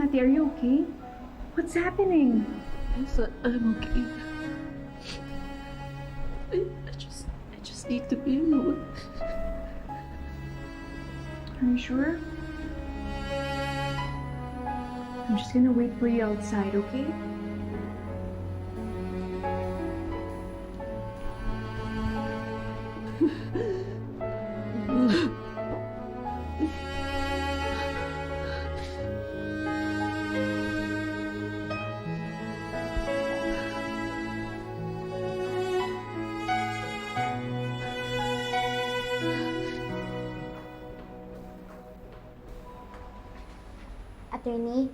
Ate, are you okay? What's happening? I'm okay. I just need to be alone. Are you sure? I'm just gonna wait for you outside, okay? Attorney?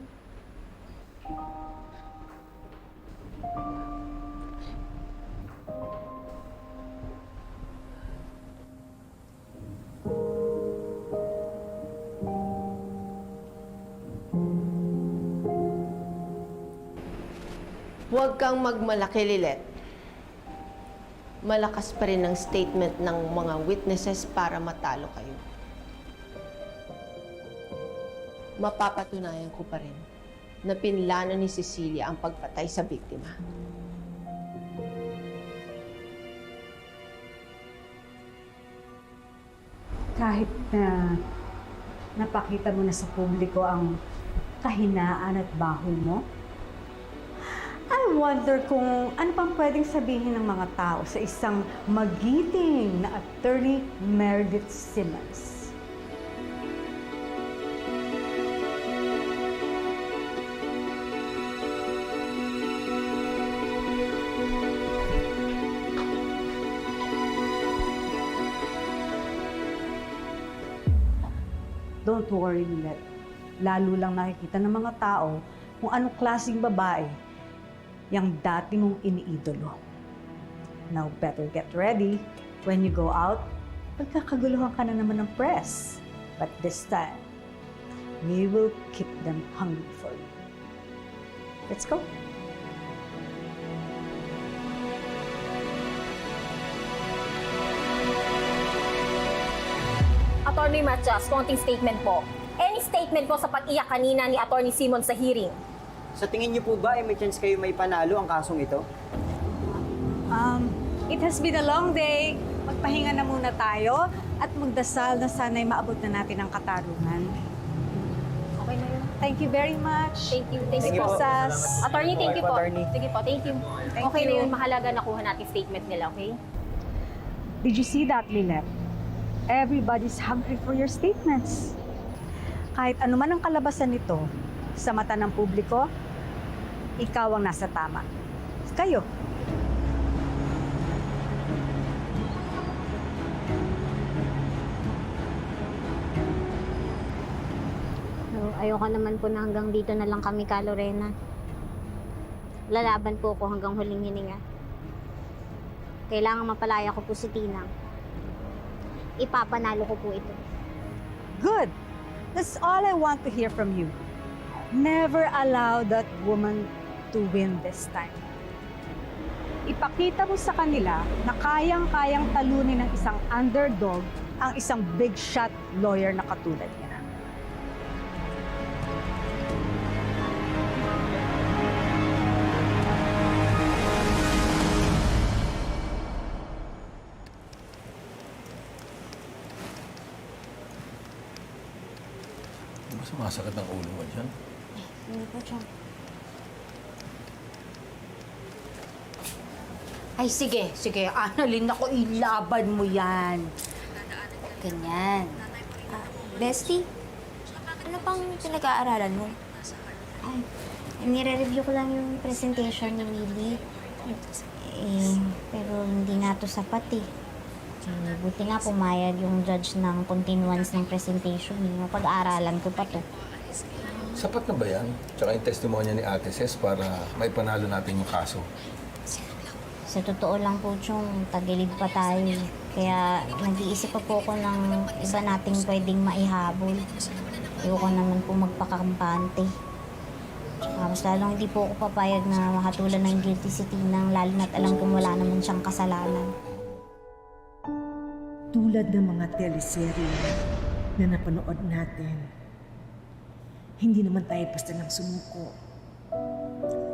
Huwag kang magmalaki, Lilet. Malakas pa rin ang statement ng mga witnesses para matalo kayo. Mapapatunayan ko pa rin na pinlano ni Cecilia ang pagpatay sa biktima. Kahit na napakita mo na sa publiko ang kahinaan at baho mo, I wonder kung ano pang pwedeng sabihin ng mga tao sa isang magiting na attorney Meredith Simmons. Don't worry, Lilet. Lalo lang nakikita ng mga tao kung anong klaseng babae yung dati mong iniidolo. Now, better get ready. When you go out, pagkakaguluhan ka na naman ng press. But this time, we will keep them hungry for you. Let's go. Attorney Matias, konting statement po. Any statement po sa pag-iyak kanina ni Attorney Simon sa hearing? Sa tingin niyo po ba, may chance kayo may panalo ang kasong ito? It has been a long day. Magpahinga na muna tayo at magdasal na sana'y maabot na natin ang katarungan. Okay na yun. Thank you very much. Thank you. Thank you po. Sas. Attorney, thank you po. Attorney. Sige po, thank you. Thank Okay you. na yun. Mahalaga nakuha natin statement nila, okay? Did you see that, Lilet? Everybody's hungry for your statements. Kahit ano man ang kalabasan nito, sa mata ng publiko, ikaw ang nasa tama. Kayo. So, ayoko naman po na hanggang dito na lang kami ka, Lorena. Lalaban po ako hanggang huling hininga. Kailangan mapalaya ko po si Tinang. Ipapanalo ko po ito. Good. That's all I want to hear from you. Never allow that woman to win this time. Ipakita mo sa kanila na kayang-kayang talunin ng isang underdog ang isang big shot lawyer na katulad niya. Di ba sumasakit ang ulo mo dyan? Hindi po, Chong. Ay, sige. Annalyn, ako ilaban mo yan. Ganyan. Bestie, ano pang pinag-aaralan mo? Ay, nire-review ko lang yung presentation ni Willie. Pero hindi nga to sapat eh. Buti nga pumayag yung judge ng continuance ng presentation. Mapag-aaralan ko pa to. Sapat na ba yan? Tsaka yung testimonya ni Ate Ces para may panalo natin yung kaso. Sa totoo lang po, Chong, tagilid pa tayo. Kaya nag-iisip pa po ako ng iba nating pwedeng maihabol. Ayoko naman po magpakampante. Mas lalong hindi po ako papayag na mahatulan ng guilty si Tinang, lalo na't alam kong wala naman siyang kasalanan. Tulad ng mga teleserye na napanood natin, Hindi naman tayo basta lang sumuko.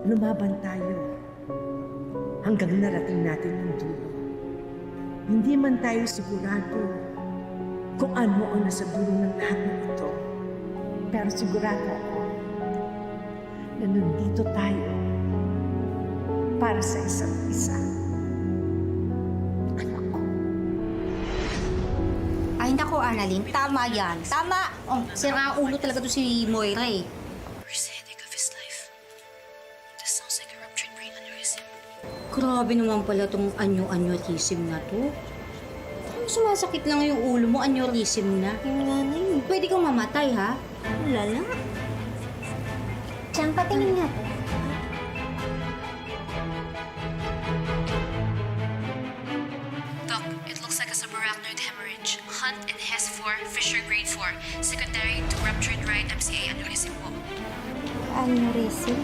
Lumaban tayo hanggang narating natin yung dulo. Hindi man tayo sigurado kung ano ang nasa dulo ng lahat ng ito. Pero sigurado ako na nandito tayo para sa isa't isa. Anak ko. Ay, naku, Annalyn. Tama yan. Tama! Oh, sira ang ulo talaga to si Moira eh. Grabe naman pala tong anyo-anyorism na to. Parang sumasakit lang yung ulo mo, anyorism na. Yung nanay. Pwede kang mamatay, ha? Lala. Siyang patingin nga po. Doc, it looks like a subarachnoid hemorrhage. Hunt and Hess 4, Fisher grade 4. Secondary to ruptured right MCA aneurysm po. Aneurysm?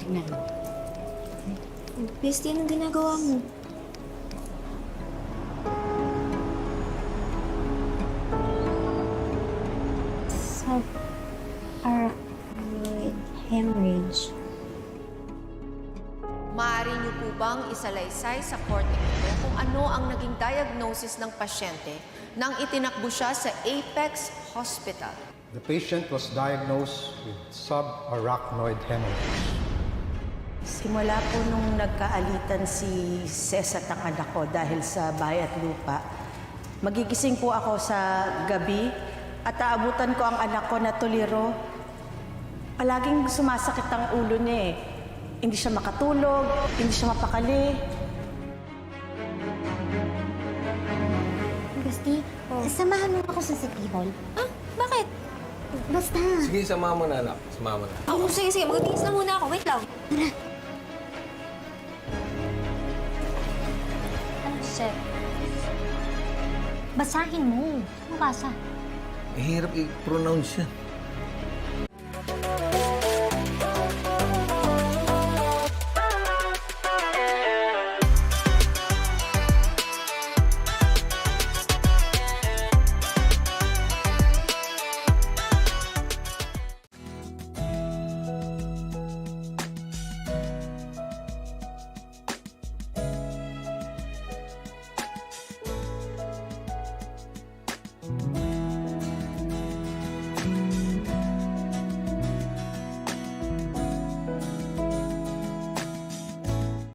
Tingnan mo. Bestie, anong ginagawa mo? Subarachnoid hemorrhage. Maaari niyo po bang isalaysay sa korte ito kung ano ang naging diagnosis ng pasyente nang itinakbo siya sa Apex Hospital? The patient was diagnosed with subarachnoid hemorrhage. Simula po nung nagkaalitan si Ces at ang anak ko dahil sa bahay at lupa, magigising po ako sa gabi at aabutan ko ang anak ko na tuliro. Palaging sumasakit ang ulo niya eh. Hindi siya makatulog, hindi siya mapakali. Bestie, samahan mo ako sa City Hall. Ah, bakit? Basta. Sige, samahan mo na, anak. Samahan mo na. Oh, sige. Magtiis na muna ako. Wait lang. Ano, sir? Basahin mo. Ano basa? Hirap i-pronounce yan.